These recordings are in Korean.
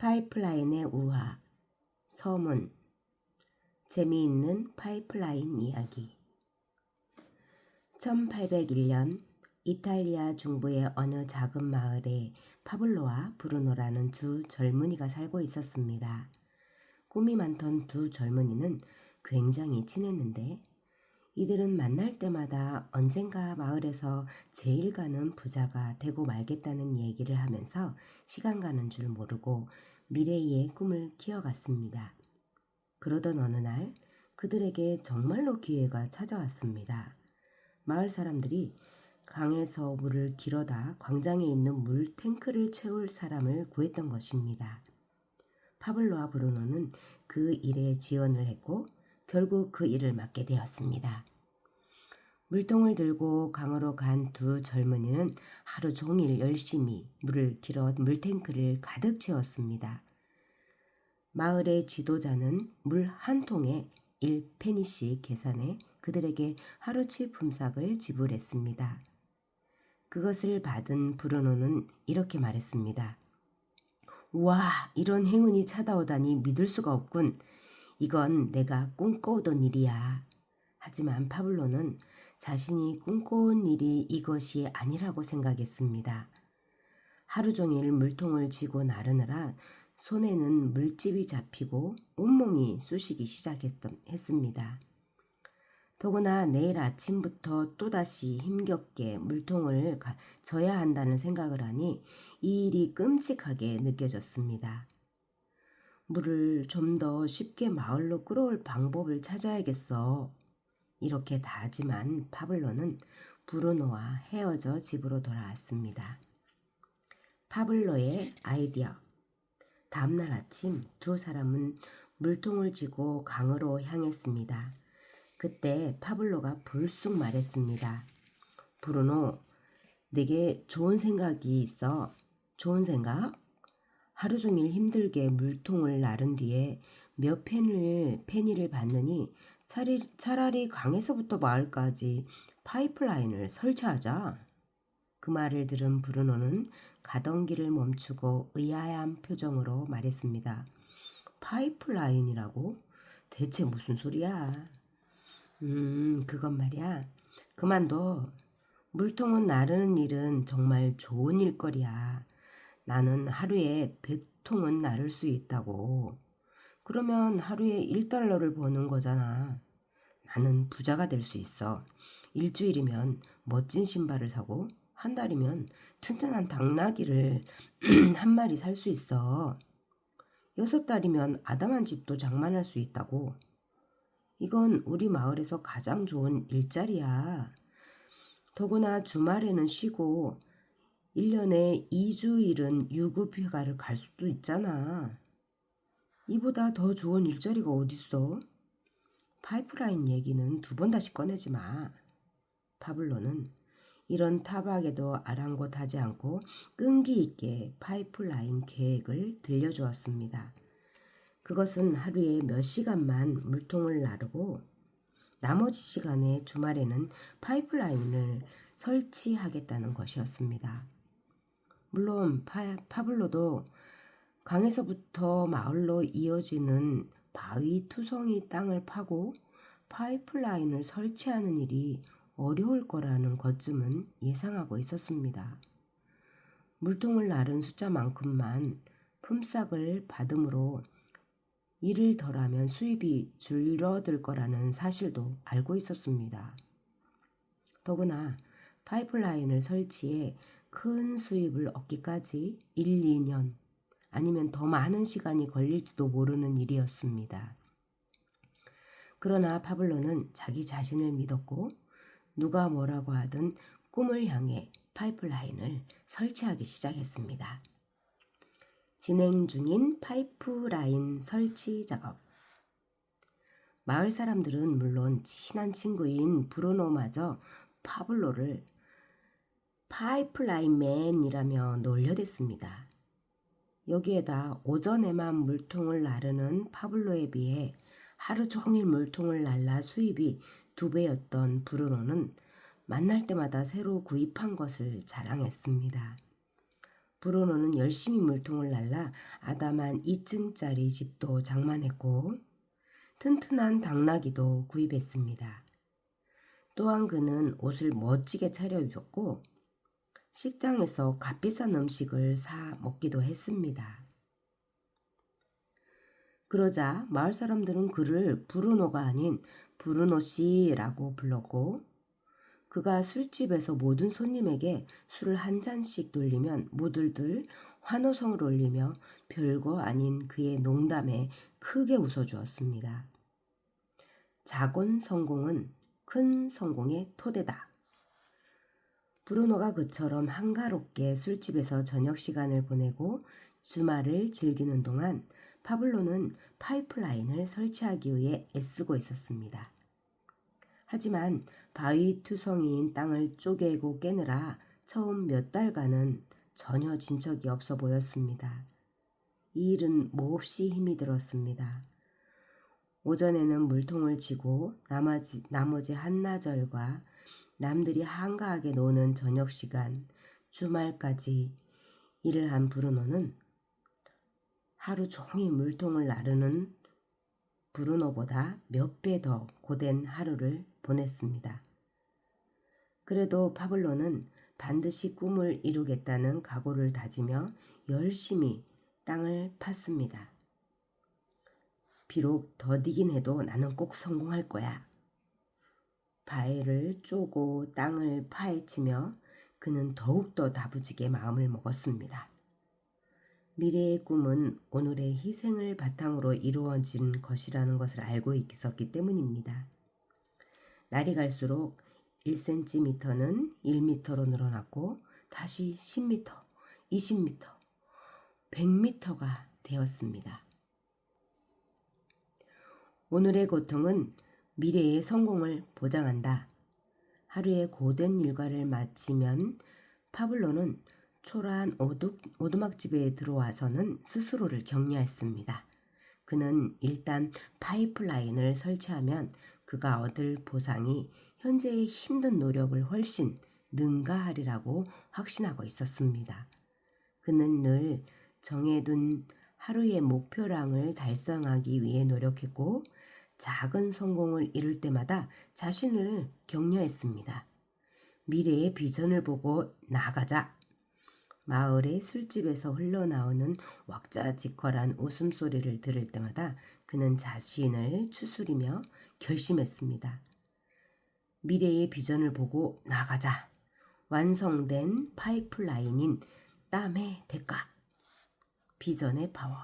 파이프라인의 우화, 서문, 재미있는 파이프라인 이야기. 1801년 이탈리아 중부의 어느 작은 마을에 파블로와 브루노라는 두 젊은이가 살고 있었습니다. 꿈이 많던 두 젊은이는 굉장히 친했는데 이들은 만날 때마다 언젠가 마을에서 제일 가는 부자가 되고 말겠다는 얘기를 하면서 시간 가는 줄 모르고 미래의 꿈을 키워갔습니다. 그러던 어느 날 그들에게 정말로 기회가 찾아왔습니다. 마을 사람들이 강에서 물을 길어다 광장에 있는 물 탱크를 채울 사람을 구했던 것입니다. 파블로와 브루노는 그 일에 지원을 했고 결국 그 일을 맡게 되었습니다. 물통을 들고 강으로 간 두 젊은이는 하루 종일 열심히 물을 길어 물탱크를 가득 채웠습니다. 마을의 지도자는 물 한 통에 1페니씩 계산해 그들에게 하루치 품삯을 지불했습니다. 그것을 받은 브루노는 이렇게 말했습니다. 와, 이런 행운이 찾아오다니 믿을 수가 없군. 이건 내가 꿈꿔오던 일이야. 하지만 파블로는 자신이 꿈꿔온 일이 이것이 아니라고 생각했습니다. 하루 종일 물통을 쥐고 나르느라 손에는 물집이 잡히고 온몸이 쑤시기 시작했습니다. 더구나 내일 아침부터 또다시 힘겹게 물통을 져야 한다는 생각을 하니 이 일이 끔찍하게 느껴졌습니다. 물을 좀 더 쉽게 마을로 끌어올 방법을 찾아야겠어. 이렇게 다하지만 파블로는 브루노와 헤어져 집으로 돌아왔습니다. 파블로의 아이디어. 다음날 아침 두 사람은 물통을 쥐고 강으로 향했습니다. 그때 파블로가 불쑥 말했습니다. 브루노, 내게 좋은 생각이 있어. 좋은 생각? 하루 종일 힘들게 물통을 나른 뒤에 몇 페니를 받느니 차라리 강에서부터 마을까지 파이프라인을 설치하자. 그 말을 들은 브루노는 가던 길을 멈추고 의아한 표정으로 말했습니다. 파이프라인이라고? 대체 무슨 소리야? 그건 말이야. 그만둬. 물통은 나르는 일은 정말 좋은 일거리야. 나는 하루에 100통은 나를 수 있다고. 그러면 하루에 1달러를 버는 거잖아. 나는 부자가 될 수 있어. 일주일이면 멋진 신발을 사고 한 달이면 튼튼한 당나귀를 한 마리 살 수 있어. 6달이면 아담한 집도 장만할 수 있다고. 이건 우리 마을에서 가장 좋은 일자리야. 더구나 주말에는 쉬고 1년에 2주일은 유급휴가를 갈 수도 있잖아. 이보다 더 좋은 일자리가 어딨어? 파이프라인 얘기는 2번 다시 꺼내지 마. 파블로는 이런 타박에도 아랑곳하지 않고 끈기 있게 파이프라인 계획을 들려주었습니다. 그것은 하루에 몇 시간만 물통을 나르고 나머지 시간에 주말에는 파이프라인을 설치하겠다는 것이었습니다. 물론 파블로도 강에서부터 마을로 이어지는 바위 투성이 땅을 파고 파이프라인을 설치하는 일이 어려울 거라는 것쯤은 예상하고 있었습니다. 물통을 나른 숫자만큼만 품삯을 받음으로 일을 덜하면 수입이 줄어들 거라는 사실도 알고 있었습니다. 더구나 파이프라인을 설치해 큰 수입을 얻기까지 1, 2년 아니면 더 많은 시간이 걸릴지도 모르는 일이었습니다. 그러나 파블로는 자기 자신을 믿었고 누가 뭐라고 하든 꿈을 향해 파이프라인을 설치하기 시작했습니다. 진행 중인 파이프라인 설치 작업. 마을 사람들은 물론 친한 친구인 브루노마저 파블로를 파이프라인맨이라며 놀려댔습니다. 여기에다 오전에만 물통을 나르는 파블로에 비해 하루 종일 물통을 날라 수입이 2배였던 브루노는 만날 때마다 새로 구입한 것을 자랑했습니다. 브루노는 열심히 물통을 날라 아담한 2층짜리 집도 장만했고 튼튼한 당나귀도 구입했습니다. 또한 그는 옷을 멋지게 차려입었고 식당에서 값비싼 음식을 사 먹기도 했습니다. 그러자 마을 사람들은 그를 브루노가 아닌 브루노 씨라고 불렀고 그가 술집에서 모든 손님에게 술을 한 잔씩 돌리면 모두들 환호성을 올리며 별거 아닌 그의 농담에 크게 웃어주었습니다. 작은 성공은 큰 성공의 토대다. 브루노가 그처럼 한가롭게 술집에서 저녁 시간을 보내고 주말을 즐기는 동안 파블로는 파이프라인을 설치하기 위해 애쓰고 있었습니다. 하지만 바위 투성이인 땅을 쪼개고 깨느라 처음 몇 달간은 전혀 진척이 없어 보였습니다. 이 일은 몹시 힘이 들었습니다. 오전에는 물통을 쥐고 나머지 한나절과 남들이 한가하게 노는 저녁 시간, 주말까지 일을 한 브루노는 하루 종일 물통을 나르는 브루노보다 몇 배 더 고된 하루를 보냈습니다. 그래도 파블로는 반드시 꿈을 이루겠다는 각오를 다지며 열심히 땅을 팠습니다. 비록 더디긴 해도 나는 꼭 성공할 거야. 바위를 쪼고 땅을 파헤치며 그는 더욱더 다부지게 마음을 먹었습니다. 미래의 꿈은 오늘의 희생을 바탕으로 이루어진 것이라는 것을 알고 있었기 때문입니다. 날이 갈수록 1cm는 1m로 늘어났고 다시 10m, 20m, 100m가 되었습니다. 오늘의 고통은 미래의 성공을 보장한다. 하루의 고된 일과를 마치면 파블로는 초라한 오두막집에 들어와서는 스스로를 격려했습니다. 그는 일단 파이프라인을 설치하면 그가 얻을 보상이 현재의 힘든 노력을 훨씬 능가하리라고 확신하고 있었습니다. 그는 늘 정해둔 하루의 목표량을 달성하기 위해 노력했고 작은 성공을 이룰 때마다 자신을 격려했습니다. 미래의 비전을 보고 나아가자. 마을의 술집에서 흘러나오는 왁자지껄한 웃음소리를 들을 때마다 그는 자신을 추스리며 결심했습니다. 미래의 비전을 보고 나가자. 완성된 파이프라인인 땀의 대가. 비전의 파워.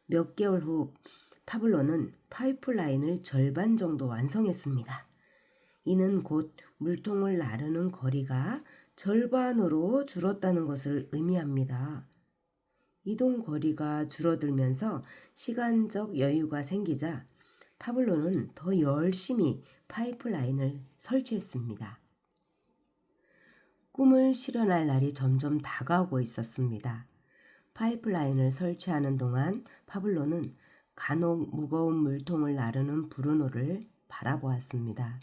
몇 개월 후 파블로는 파이프라인을 절반 정도 완성했습니다. 이는 곧 물통을 나르는 거리가 절반으로 줄었다는 것을 의미합니다. 이동 거리가 줄어들면서 시간적 여유가 생기자 파블로는 더 열심히 파이프라인을 설치했습니다. 꿈을 실현할 날이 점점 다가오고 있었습니다. 파이프라인을 설치하는 동안 파블로는 간혹 무거운 물통을 나르는 브루노를 바라보았습니다.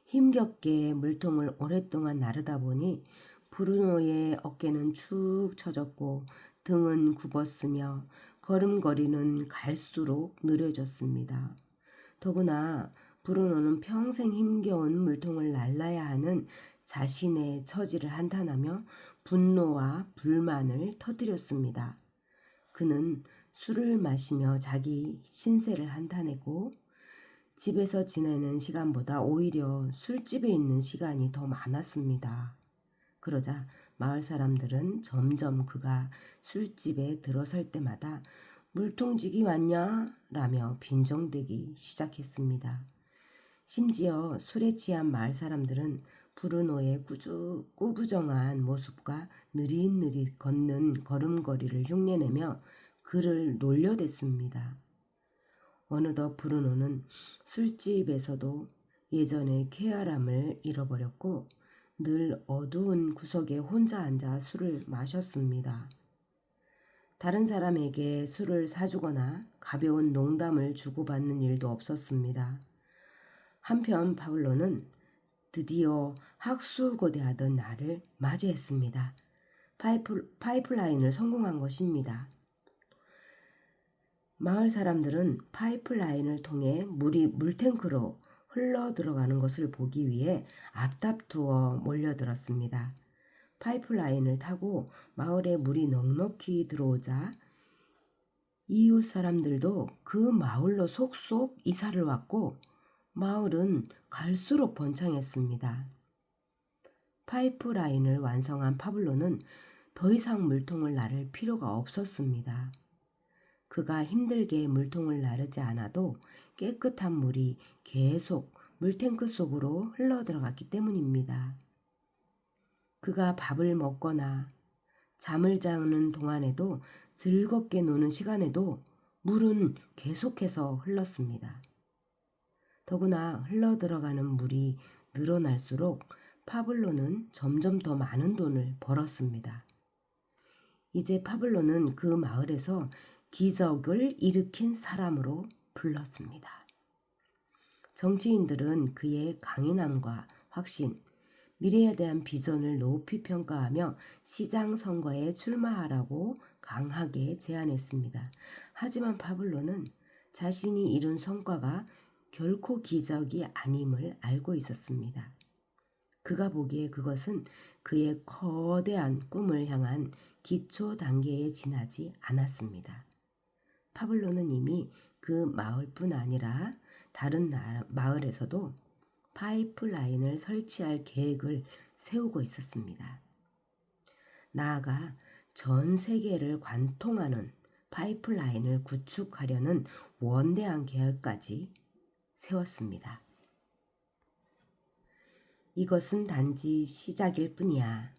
힘겹게 물통을 오랫동안 나르다 보니 브루노의 어깨는 축 처졌고 등은 굽었으며 걸음걸이는 갈수록 느려졌습니다. 더구나 브루노는 평생 힘겨운 물통을 날라야 하는 자신의 처지를 한탄하며 분노와 불만을 터뜨렸습니다. 그는 술을 마시며 자기 신세를 한탄했고 집에서 지내는 시간보다 오히려 술집에 있는 시간이 더 많았습니다. 그러자 마을 사람들은 점점 그가 술집에 들어설 때마다 물통쥐기 왔냐? 라며 빈정대기 시작했습니다. 심지어 술에 취한 마을 사람들은 브루노의 꾸부정한 모습과 느릿느릿 걷는 걸음걸이를 흉내내며 그를 놀려댔습니다. 어느덧 브루노는 술집에서도 예전의 쾌활함을 잃어버렸고 늘 어두운 구석에 혼자 앉아 술을 마셨습니다. 다른 사람에게 술을 사주거나 가벼운 농담을 주고받는 일도 없었습니다. 한편 파블로는 드디어 학수고대하던 날을 맞이했습니다. 파이프라인을 성공한 것입니다. 마을 사람들은 파이프라인을 통해 물이 물탱크로 흘러 들어가는 것을 보기 위해 앞다투어 몰려들었습니다. 파이프라인을 타고 마을에 물이 넉넉히 들어오자 이웃 사람들도 그 마을로 속속 이사를 왔고 마을은 갈수록 번창했습니다. 파이프라인을 완성한 파블로는 더 이상 물통을 나를 필요가 없었습니다. 그가 힘들게 물통을 나르지 않아도 깨끗한 물이 계속 물탱크 속으로 흘러 들어갔기 때문입니다. 그가 밥을 먹거나 잠을 자는 동안에도 즐겁게 노는 시간에도 물은 계속해서 흘렀습니다. 더구나 흘러 들어가는 물이 늘어날수록 파블로는 점점 더 많은 돈을 벌었습니다. 이제 파블로는 그 마을에서 기적을 일으킨 사람으로 불렀습니다. 정치인들은 그의 강인함과 확신, 미래에 대한 비전을 높이 평가하며 시장 선거에 출마하라고 강하게 제안했습니다. 하지만 파블로는 자신이 이룬 성과가 결코 기적이 아님을 알고 있었습니다. 그가 보기에 그것은 그의 거대한 꿈을 향한 기초 단계에 지나지 않았습니다. 파블로는 이미 그 마을뿐 아니라 다른 마을에서도 파이프라인을 설치할 계획을 세우고 있었습니다. 나아가 전 세계를 관통하는 파이프라인을 구축하려는 원대한 계획까지 세웠습니다. 이것은 단지 시작일 뿐이야.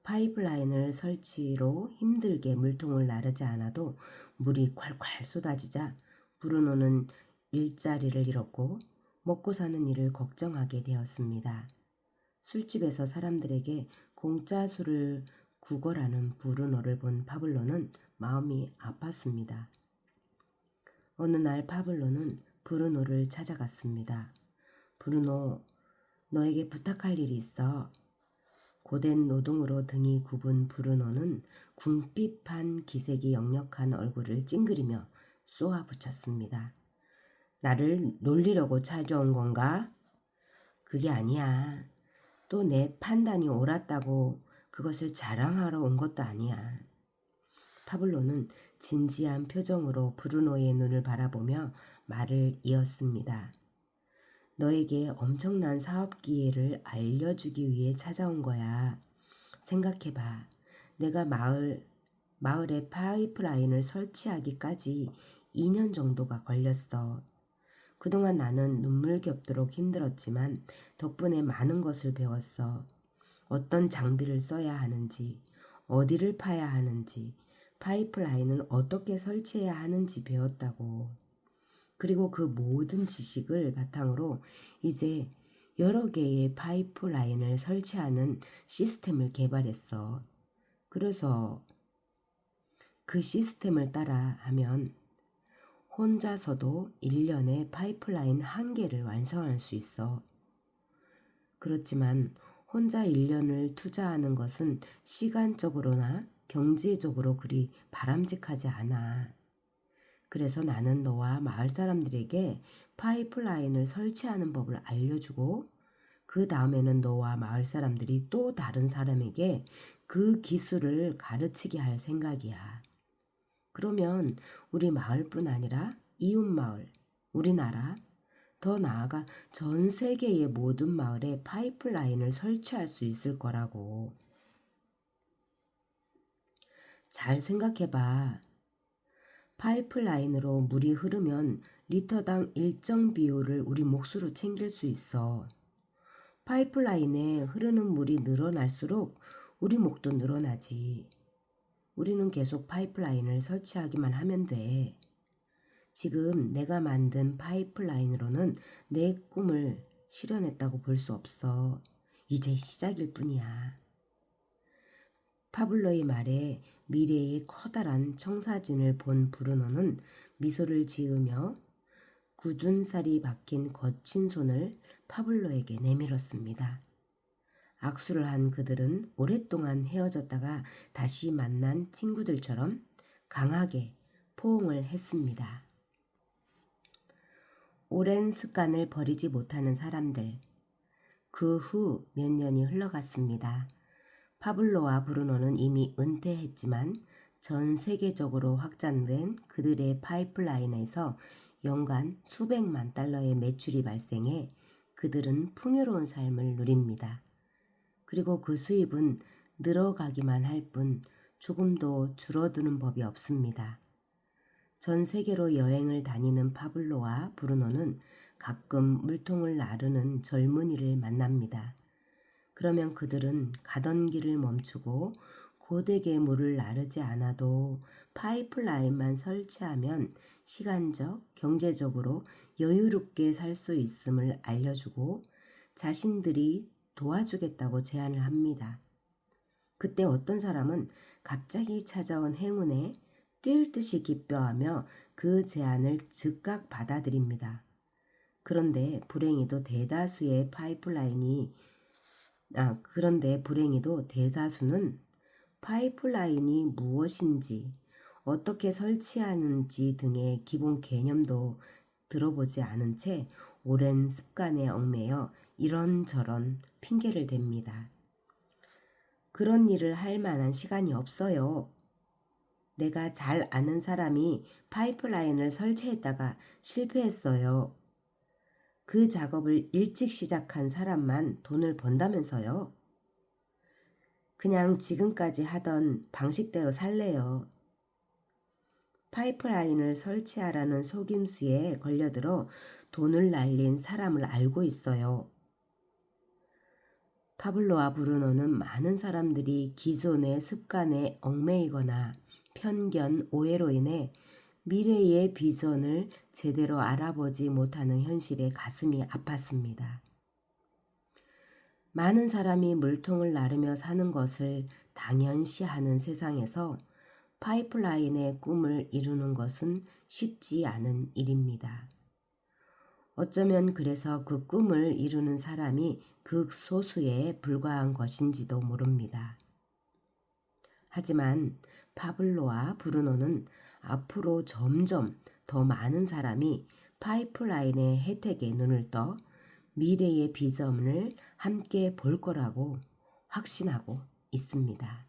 파이프라인을 설치로 힘들게 물통을 나르지 않아도 물이 콸콸 쏟아지자 브루노는 일자리를 잃었고 먹고 사는 일을 걱정하게 되었습니다. 술집에서 사람들에게 공짜 술을 구걸하는 브루노를 본 파블로는 마음이 아팠습니다. 어느 날 파블로는 브루노를 찾아갔습니다. 브루노, 너에게 부탁할 일이 있어. 고된 노동으로 등이 굽은 브루노는 궁핍한 기색이 역력한 얼굴을 찡그리며 쏘아붙였습니다. 나를 놀리려고 찾아온 건가? 그게 아니야. 또 내 판단이 옳았다고 그것을 자랑하러 온 것도 아니야. 파블로는 진지한 표정으로 브루노의 눈을 바라보며 말을 이었습니다. 너에게 엄청난 사업 기회를 알려주기 위해 찾아온 거야. 생각해봐. 내가 마을에 파이프라인을 설치하기까지 2년 정도가 걸렸어. 그동안 나는 눈물겹도록 힘들었지만 덕분에 많은 것을 배웠어. 어떤 장비를 써야 하는지, 어디를 파야 하는지, 파이프라인을 어떻게 설치해야 하는지 배웠다고. 그리고 그 모든 지식을 바탕으로 이제 여러 개의 파이프라인을 설치하는 시스템을 개발했어. 그래서 그 시스템을 따라 하면 혼자서도 1년에 파이프라인 1개를 완성할 수 있어. 그렇지만 혼자 1년을 투자하는 것은 시간적으로나 경제적으로 그리 바람직하지 않아. 그래서 나는 너와 마을 사람들에게 파이프라인을 설치하는 법을 알려주고 그 다음에는 너와 마을 사람들이 또 다른 사람에게 그 기술을 가르치게 할 생각이야. 그러면 우리 마을뿐 아니라 이웃 마을, 우리나라, 더 나아가 전 세계의 모든 마을에 파이프라인을 설치할 수 있을 거라고. 잘 생각해봐. 파이프라인으로 물이 흐르면 리터당 일정 비율을 우리 몫으로 챙길 수 있어. 파이프라인에 흐르는 물이 늘어날수록 우리 몫도 늘어나지. 우리는 계속 파이프라인을 설치하기만 하면 돼. 지금 내가 만든 파이프라인으로는 내 꿈을 실현했다고 볼 수 없어. 이제 시작일 뿐이야. 파블로의 말에 미래의 커다란 청사진을 본 브루노는 미소를 지으며 굳은 살이 박힌 거친 손을 파블로에게 내밀었습니다. 악수를 한 그들은 오랫동안 헤어졌다가 다시 만난 친구들처럼 강하게 포옹을 했습니다. 오랜 습관을 버리지 못하는 사람들. 그 후 몇 년이 흘러갔습니다. 파블로와 브루노는 이미 은퇴했지만 전 세계적으로 확장된 그들의 파이프라인에서 연간 수백만 달러의 매출이 발생해 그들은 풍요로운 삶을 누립니다. 그리고 그 수입은 늘어가기만 할 뿐 조금도 줄어드는 법이 없습니다. 전 세계로 여행을 다니는 파블로와 브루노는 가끔 물통을 나르는 젊은이를 만납니다. 그러면 그들은 가던 길을 멈추고 고되게 물을 나르지 않아도 파이프라인만 설치하면 시간적, 경제적으로 여유롭게 살 수 있음을 알려주고 자신들이 도와주겠다고 제안을 합니다. 그때 어떤 사람은 갑자기 찾아온 행운에 뛸 듯이 기뻐하며 그 제안을 즉각 받아들입니다. 그런데 불행히도 대다수는 파이프라인이 무엇인지, 어떻게 설치하는지 등의 기본 개념도 들어보지 않은 채 오랜 습관에 얽매여 이런저런 핑계를 댑니다. 그런 일을 할 만한 시간이 없어요. 내가 잘 아는 사람이 파이프라인을 설치했다가 실패했어요. 그 작업을 일찍 시작한 사람만 돈을 번다면서요. 그냥 지금까지 하던 방식대로 살래요. 파이프라인을 설치하라는 속임수에 걸려들어 돈을 날린 사람을 알고 있어요. 파블로와 브루노는 많은 사람들이 기존의 습관에 얽매이거나 편견, 오해로 인해 미래의 비전을 제대로 알아보지 못하는 현실에 가슴이 아팠습니다. 많은 사람이 물통을 나르며 사는 것을 당연시하는 세상에서 파이프라인의 꿈을 이루는 것은 쉽지 않은 일입니다. 어쩌면 그래서 그 꿈을 이루는 사람이 극소수에 불과한 것인지도 모릅니다. 하지만 파블로와 브루노는 앞으로 점점 더 많은 사람이 파이프라인의 혜택에 눈을 떠 미래의 비전을 함께 볼 거라고 확신하고 있습니다.